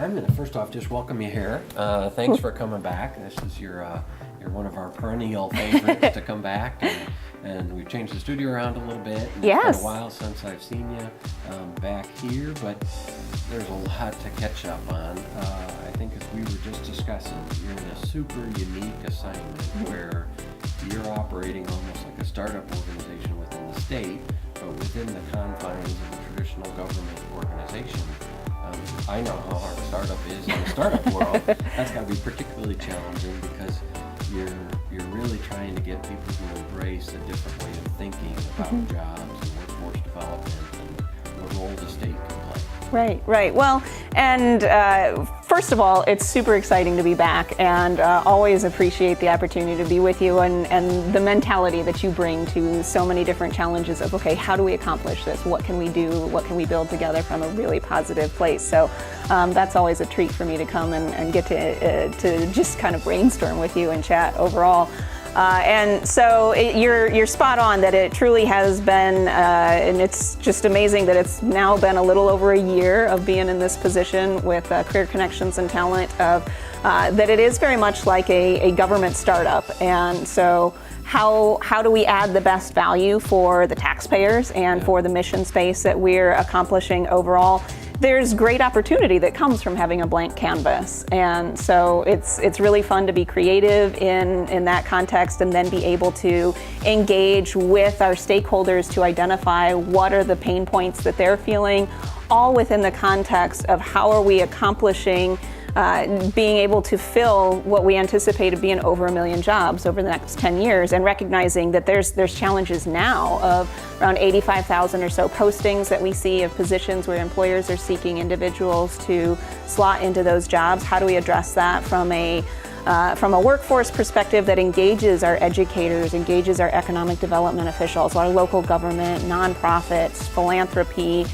I'm going to first off just welcome you here. Thanks for coming back. This is you're one of our perennial favorites to come back, and we've changed the studio around a little bit. And Yes. It's been a while since I've seen you back here, but there's a lot to catch up on. I think as we were just discussing, you're in a super unique assignment where you're operating almost like a startup organization within the state, but within the confines of a traditional government organization. I know how hard a startup is in the startup world. That's got to be particularly challenging because you're really trying to get people to embrace a different way of thinking about jobs and workforce development and what role the state can play. Right. Well, and first of all, it's super exciting to be back, and always appreciate the opportunity to be with you and the mentality that you bring to so many different challenges of, okay, how do we accomplish this? What can we do? What can we build together from a really positive place? So that's always a treat for me to come and get to just kind of brainstorm with you and chat overall. And so you're spot on that it truly has been, and it's just amazing that it's now been a little over a year of being in this position with Career Connections and Talent, that it is very much like a government startup. And so how do we add the best value for the taxpayers and for the mission space that we're accomplishing overall? There's great opportunity that comes from having a blank canvas, and so it's really fun to be creative in that context and then be able to engage with our stakeholders to identify what are the pain points that they're feeling, all within the context of how are we accomplishing being able to fill what we anticipate to be over 1 million jobs over the next 10 years, and recognizing that there's challenges now of around 85,000 or so postings that we see of positions where employers are seeking individuals to slot into those jobs. How do we address that from a workforce perspective that engages our educators, engages our economic development officials, our local government, nonprofits, philanthropy,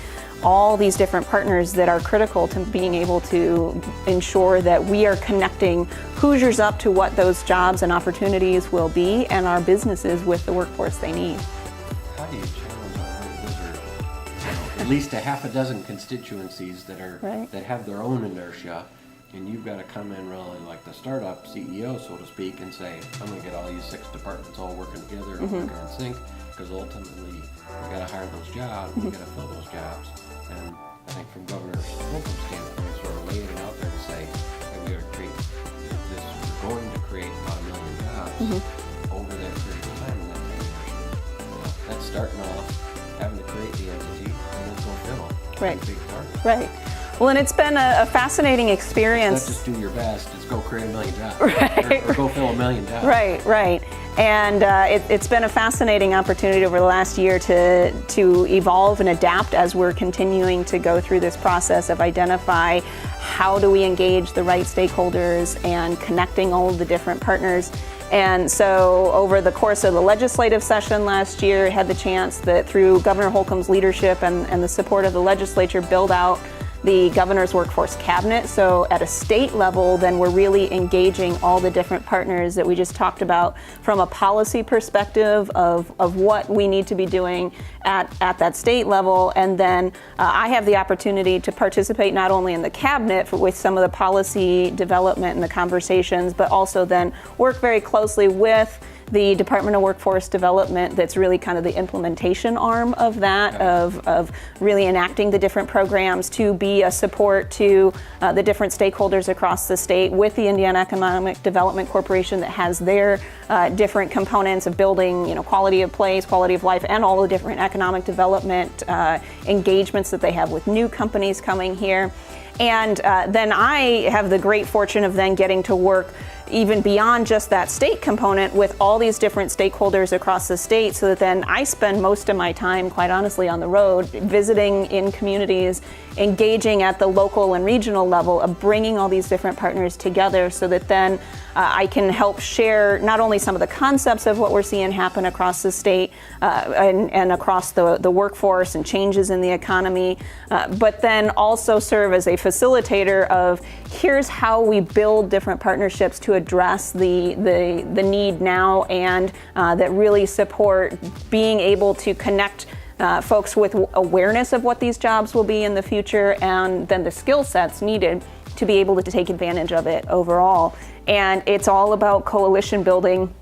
all these different partners that are critical to being able to ensure that we are connecting Hoosiers up to what those jobs and opportunities will be, and our businesses with the workforce they need. How do you challenge those are at least a half a dozen constituencies that have their own inertia, and you've got to come in really like the startup CEO, so to speak, and say, I'm going to get all you 6 departments all working together and working in sync, because ultimately we've got to hire those jobs, we've got to fill those jobs. And I think from Governor Holcomb's standpoint, sort of laying it out there to say that we are we're going to create about 1 million jobs over that period of time in that 10 years. That's starting off having to create the entity and then go fill it. Right. Big target. Right. Well, and it's been a fascinating experience. It's not just do your best, it's go create 1 million jobs. Right. Or go fill 1 million jobs. Right. And it's been a fascinating opportunity over the last year to evolve and adapt as we're continuing to go through this process of identify how do we engage the right stakeholders and connecting all of the different partners. And so over the course of the legislative session last year, had the chance that through Governor Holcomb's leadership and the support of the legislature, build out the governor's workforce cabinet. So at a state level, then we're really engaging all the different partners that we just talked about from a policy perspective of what we need to be doing at that state level. And then I have the opportunity to participate not only in the cabinet with some of the policy development and the conversations, but also then work very closely with the Department of Workforce Development, that's really kind of the implementation arm of that, of really enacting the different programs to be a support to the different stakeholders across the state, with the Indiana Economic Development Corporation that has their different components of building, quality of place, quality of life, and all the different economic development engagements that they have with new companies coming here. And then I have the great fortune of then getting to work even beyond just that state component with all these different stakeholders across the state, so that then I spend most of my time, quite honestly, on the road, visiting in communities, engaging at the local and regional level of bringing all these different partners together, so that then I can help share not only some of the concepts of what we're seeing happen across the state and across the workforce and changes in the economy, but then also serve as a facilitator of here's how we build different partnerships to address the need now, and that really support being able to connect folks with awareness of what these jobs will be in the future, and then the skill sets needed to be able to take advantage of it overall. And it's all about coalition building,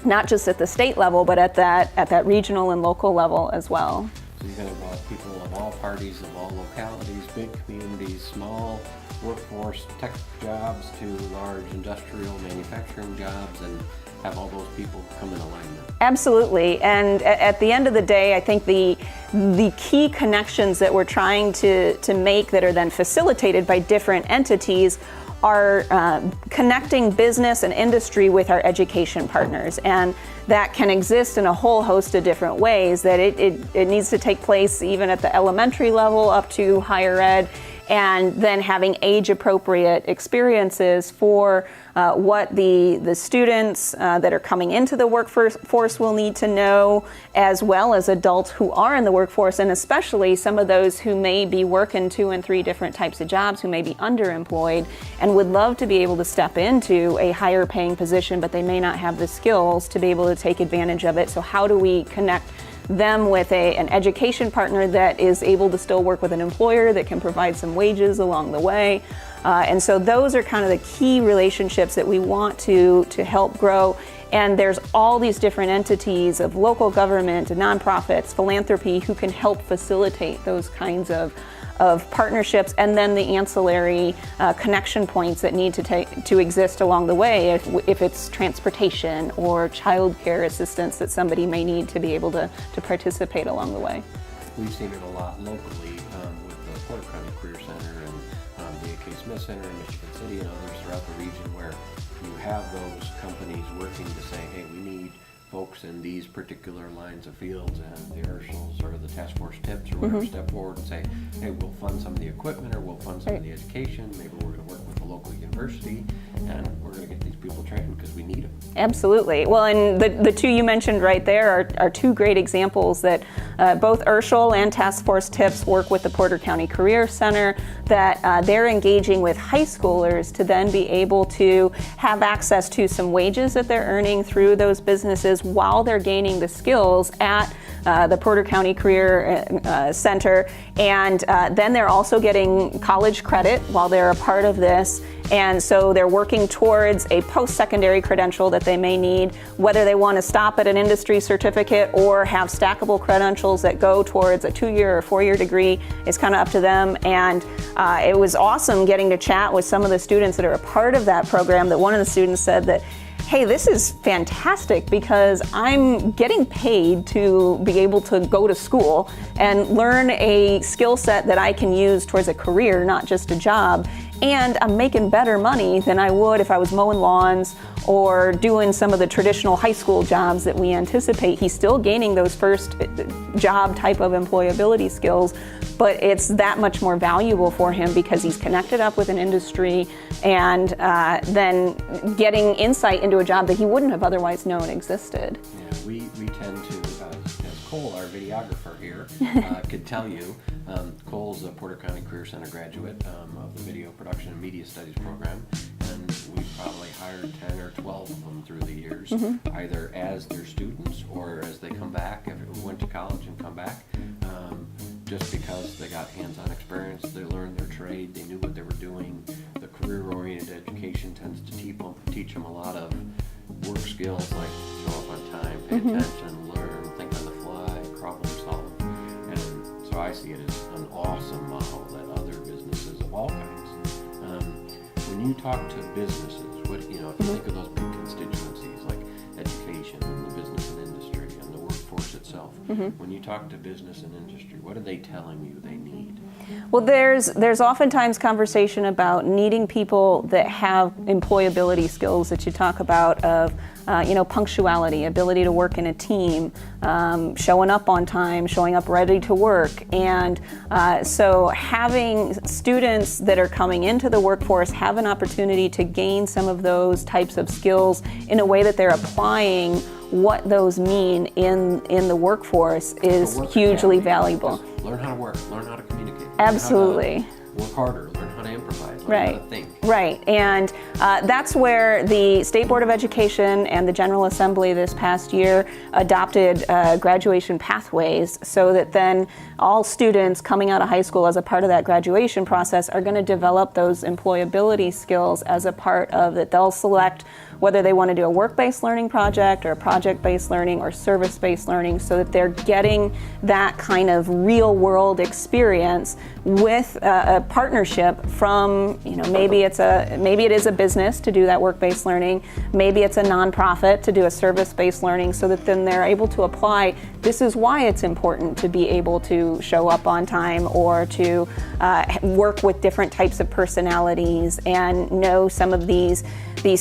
not just at the state level, but at that regional and local level as well. So you're going to involve people of all parties, of all localities, big communities, small workforce, tech jobs to large industrial manufacturing jobs, and have all those people come in alignment. Absolutely, and at the end of the day, I think the key connections that we're trying to make that are then facilitated by different entities are connecting business and industry with our education partners, and that can exist in a whole host of different ways. That it needs to take place even at the elementary level up to higher ed, and then having age-appropriate experiences for what the students that are coming into the workforce will need to know, as well as adults who are in the workforce, and especially some of those who may be working 2 and 3 different types of jobs, who may be underemployed and would love to be able to step into a higher paying position, but they may not have the skills to be able to take advantage of it. So how do we connect them with an education partner that is able to still work with an employer that can provide some wages along the way? And so those are kind of the key relationships that we want to help grow. And there's all these different entities of local government, nonprofits, philanthropy, who can help facilitate those kinds of partnerships, and then the ancillary connection points that need to exist along the way, if it's transportation or childcare assistance that somebody may need to be able to participate along the way. We've seen it a lot locally with the Porter County Career Center and the A.K. Smith Center in Michigan City and others throughout the region, where you have those companies working to say, hey, we need folks in these particular lines of fields, and the IRSHLs or the task force tips or whatever step forward and say, hey, we'll fund some of the equipment, or we'll fund some of the education, maybe we're going to work with a local university, and we're going to get these people trained because we need them. Absolutely. Well, and the two you mentioned right there are 2 great examples that both IRSHL and Task Force TIPS work with the Porter County Career Center, that they're engaging with high schoolers to then be able to have access to some wages that they're earning through those businesses while they're gaining the skills at the Porter County Career Center. And then they're also getting college credit while they're a part of this. And so they're working towards a post-secondary credential that they may need, whether they want to stop at an industry certificate or have stackable credentials that go towards a 2-year or 4-year degree. It's kind of up to them. And it was awesome getting to chat with some of the students that are a part of that program. That one of the students said that, hey, this is fantastic because I'm getting paid to be able to go to school and learn a skill set that I can use towards a career, not just a job. And I'm making better money than I would if I was mowing lawns or doing some of the traditional high school jobs that we anticipate. He's still gaining those first job type of employability skills, but it's that much more valuable for him because he's connected up with an industry and then getting insight into a job that he wouldn't have otherwise known existed. Yeah, we tend to, as Cole, our videographer here, could tell you, Cole's a Porter County Career Center graduate of the Video Production and Media Studies program, and we've probably hired 10 or 12 of them through the years, either as their students or as they come back, if it went to college and come back, just because they got hands-on experience, they learned their trade, they knew what they were doing. The career-oriented education tends to teach them a lot of work skills like show up on time, pay attention, learn, think on the fly, problem solve. And so I see it as an awesome model that other businesses of all kinds. When you talk to businesses, what if you think of those big constituencies like education and the business and industry and the workforce itself, when you talk to business and industry, what are they telling you they need? Well, there's oftentimes conversation about needing people that have employability skills that you talk about of, punctuality, ability to work in a team, showing up on time, showing up ready to work. And so having students that are coming into the workforce have an opportunity to gain some of those types of skills in a way that they're applying what those mean in the workforce is hugely valuable. Just learn how to work, learn how to communicate. Absolutely. Work harder, learn learn how to improvise, learn Right. how to think. Right, and that's where the State Board of Education and the General Assembly this past year adopted graduation pathways, so that then all students coming out of high school as a part of that graduation process are going to develop those employability skills as a part of it. They'll select whether they want to do a work-based learning project or a project-based learning or service-based learning, so that they're getting that kind of real-world experience with a partnership from, maybe it is a business to do that work-based learning, maybe it's a nonprofit to do a service-based learning, so that then they're able to apply, this is why it's important to be able to show up on time, or to work with different types of personalities and know some of these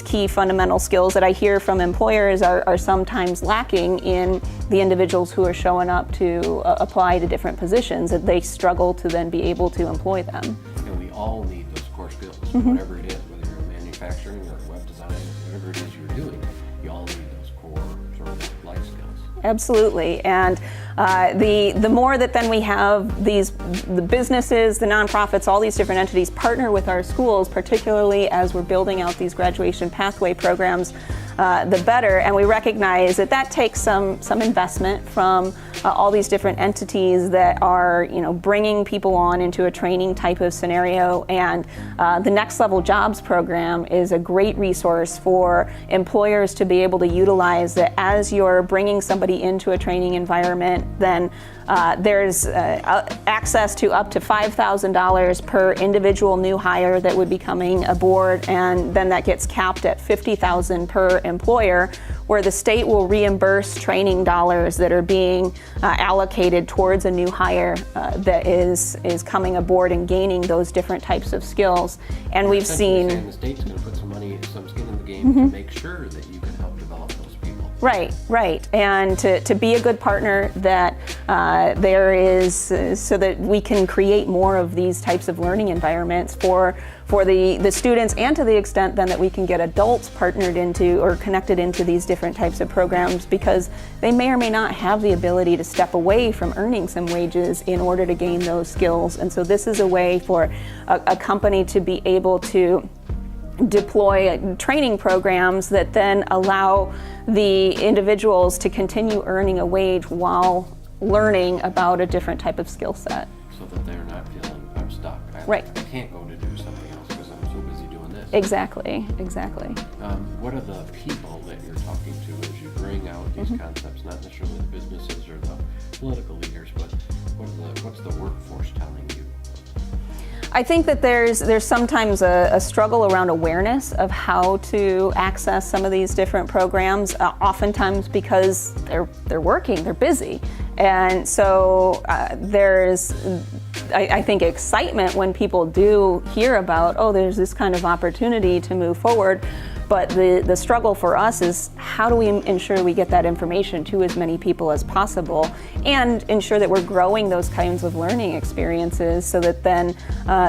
key fundamental skills that I hear from employers are sometimes lacking in the individuals who are showing up to apply to different positions, that they struggle to then be able to employ them. And we all need those core skills, whatever it is, whether you're in manufacturing or web design, whatever it is you're doing, you all need those core sort of life skills. Absolutely, and the more that then we have the businesses, the nonprofits, all these different entities partner with our schools, particularly as we're building out these graduation pathway programs, the better. And we recognize that takes some investment from all these different entities that are bringing people on into a training type of scenario. And the Next Level Jobs program is a great resource for employers to be able to utilize, that as you're bringing somebody into a training environment, then there's access to up to $5,000 per individual new hire that would be coming aboard, and then that gets capped at $50,000 per employer, where the state will reimburse training dollars that are being allocated towards a new hire that is coming aboard and gaining those different types of skills. And we've seen the state's going to put some skin in the game to make sure that you can help develop those people. Right, and to be a good partner, that there is, so that we can create more of these types of learning environments for the students, and to the extent then that we can get adults partnered into or connected into these different types of programs, because they may or may not have the ability to step away from earning some wages in order to gain those skills. And so this is a way for a company to be able to deploy training programs that then allow the individuals to continue earning a wage while learning about a different type of skill set. So that they're not feeling, I'm stuck. Right. I can't go to do something else because I'm so busy doing this. Exactly. What are the people that you're talking to as you bring out these concepts, not necessarily the businesses or the political leaders, but what's the workforce telling you? I think that there's sometimes a struggle around awareness of how to access some of these different programs, oftentimes because they're working, they're busy. And so there's, I think, excitement when people do hear about, there's this kind of opportunity to move forward. But the struggle for us is, how do we ensure we get that information to as many people as possible, and ensure that we're growing those kinds of learning experiences, so that then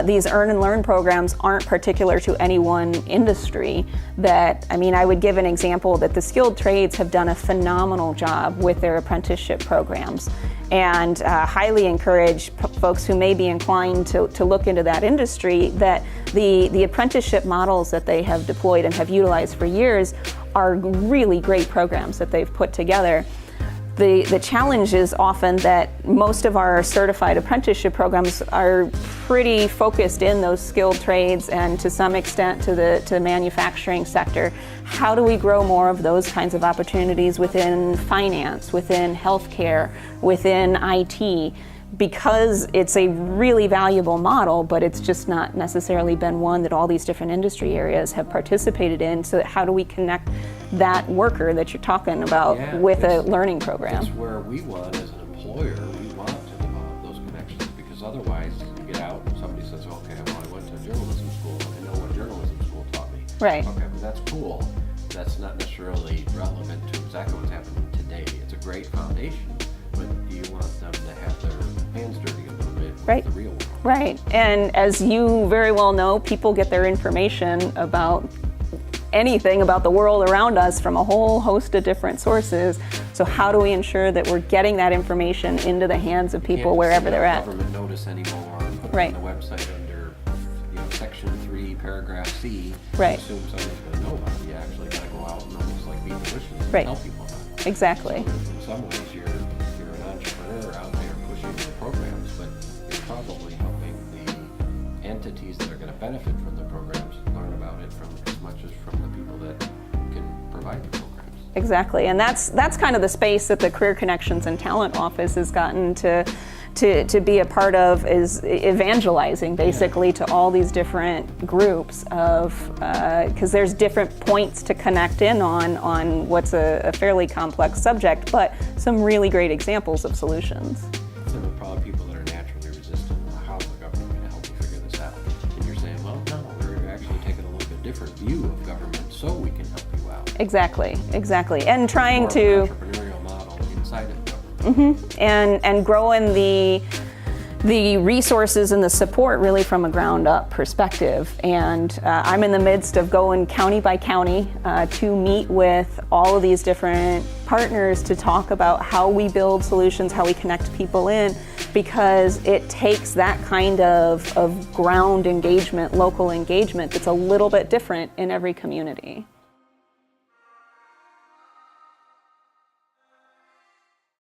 these earn and learn programs aren't particular to any one industry. I would give an example that the skilled trades have done a phenomenal job with their apprenticeship programs, and highly encourage folks who may be inclined to look into that industry, that the apprenticeship models that they have deployed and have utilized for years are really great programs that they've put together. The challenge is often that most of our certified apprenticeship programs are pretty focused in those skilled trades, and to some extent to the manufacturing sector. How do we grow more of those kinds of opportunities within finance, within healthcare, within IT? Because it's a really valuable model, but it's just not necessarily been one that all these different industry areas have participated in. So how do we connect that worker that you're talking about with a learning program? That's where we want, as an employer, we want to develop those connections, because otherwise you get out and somebody says, okay, well, I went to journalism school and I know what journalism school taught me. Right. Okay, well, that's cool. That's not necessarily relevant to exactly what's happening today. It's a great foundation, but you want them to have their hands dirty a little bit with the real world. Right, and as you very well know, people get their information about anything about the world around us from a whole host of different sources. So how do we ensure that we're getting that information into the hands of people wherever they're at? Government notice anymore. Put it on the website under paragraph C, Right. assume someone's going to know about it. You actually got to go out and almost like be delicious and Right. tell people about it. Exactly. So in some ways, you're an entrepreneur out there pushing the programs, but you're probably helping the entities that are going to benefit from the programs learn about it from as much as from the people that can provide the programs. Exactly, and that's kind of the space that the Career Connections and Talent Office has gotten to be a part of, is evangelizing basically to all these different groups of, because there's different points to connect in on what's a fairly complex subject, but some really great examples of solutions. Some of the probably people that are naturally resistant, well, how's the government going to help me figure this out? And you're saying, well, no, we're actually taking a little bit different view of government so we can help you out. Exactly, and trying More to of an entrepreneurial model inside of government. and growing the resources and the support really from a ground up perspective. And I'm in the midst of going county by county to meet with all of these different partners to talk about how we build solutions, how we connect people in, because it takes that kind of ground engagement, local engagement that's a little bit different in every community.